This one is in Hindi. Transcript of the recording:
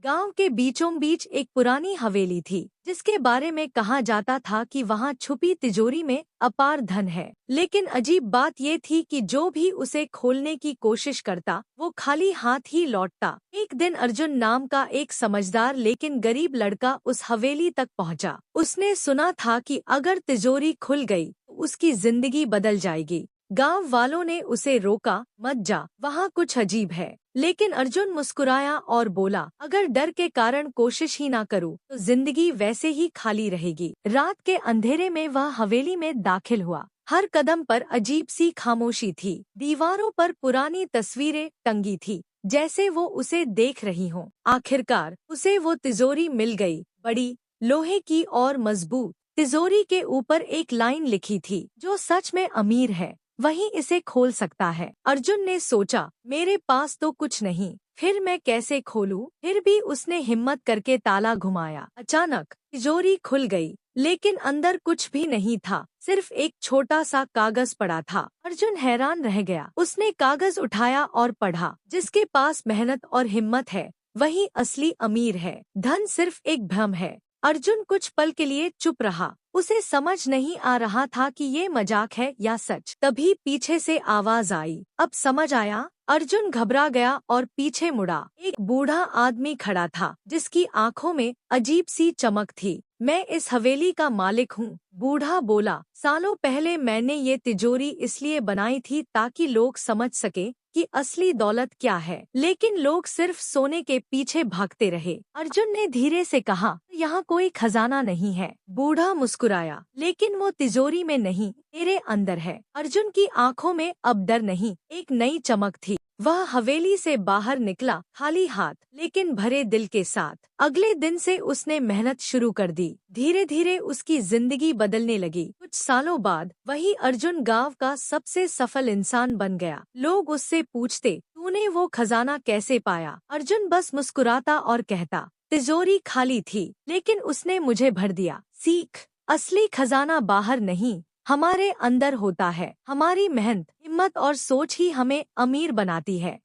गांव के बीचों बीच एक पुरानी हवेली थी जिसके बारे में कहा जाता था कि वहां छुपी तिजोरी में अपार धन है। लेकिन अजीब बात ये थी कि जो भी उसे खोलने की कोशिश करता वो खाली हाथ ही लौटता। एक दिन अर्जुन नाम का एक समझदार लेकिन गरीब लड़का उस हवेली तक पहुंचा। उसने सुना था कि अगर तिजोरी खुल गई तो उसकी जिंदगी बदल जाएगी। गांव वालों ने उसे रोका, मत जा, वहाँ कुछ अजीब है। लेकिन अर्जुन मुस्कुराया और बोला, अगर डर के कारण कोशिश ही ना करूँ तो जिंदगी वैसे ही खाली रहेगी। रात के अंधेरे में वह हवेली में दाखिल हुआ। हर कदम पर अजीब सी खामोशी थी। दीवारों पर पुरानी तस्वीरें टंगी थी, जैसे वो उसे देख रही हों। आखिरकार उसे वो तिजोरी मिल गई, बड़ी, लोहे की और मजबूत। तिजोरी के ऊपर एक लाइन लिखी थी, जो सच में अमीर है वही इसे खोल सकता है। अर्जुन ने सोचा, मेरे पास तो कुछ नहीं, फिर मैं कैसे खोलूं? फिर भी उसने हिम्मत करके ताला घुमाया। अचानक तिजोरी खुल गई, लेकिन अंदर कुछ भी नहीं था, सिर्फ एक छोटा सा कागज पड़ा था। अर्जुन हैरान रह गया। उसने कागज उठाया और पढ़ा, जिसके पास मेहनत और हिम्मत है वही असली अमीर है, धन सिर्फ एक भ्रम है। अर्जुन कुछ पल के लिए चुप रहा। उसे समझ नहीं आ रहा था कि ये मजाक है या सच। तभी पीछे से आवाज आई। अब समझ आया? अर्जुन घबरा गया और पीछे मुड़ा। एक बूढ़ा आदमी खड़ा था, जिसकी आंखों में अजीब सी चमक थी। मैं इस हवेली का मालिक हूँ, बूढ़ा बोला। सालों पहले मैंने ये तिजोरी इसलिए बनाई थी ताकि लोग समझ सके कि असली दौलत क्या है, लेकिन लोग सिर्फ सोने के पीछे भागते रहे। अर्जुन ने धीरे से कहा, यहाँ कोई खजाना नहीं है। बूढ़ा मुस्कुराया, लेकिन वो तिजोरी में नहीं, तेरे अंदर है। अर्जुन की आंखों में अब डर नहीं, एक नई चमक थी। वह हवेली से बाहर निकला, खाली हाथ लेकिन भरे दिल के साथ। अगले दिन से उसने मेहनत शुरू कर दी। धीरे धीरे उसकी जिंदगी बदलने लगी। कुछ सालों बाद वही अर्जुन गांव का सबसे सफल इंसान बन गया। लोग उससे पूछते, तूने वो खजाना कैसे पाया? अर्जुन बस मुस्कुराता और कहता, तिजोरी खाली थी, लेकिन उसने मुझे भर दिया। सीख, असली खजाना बाहर नहीं, हमारे अंदर होता है। हमारी मेहनत, हिम्मत और सोच ही हमें अमीर बनाती है।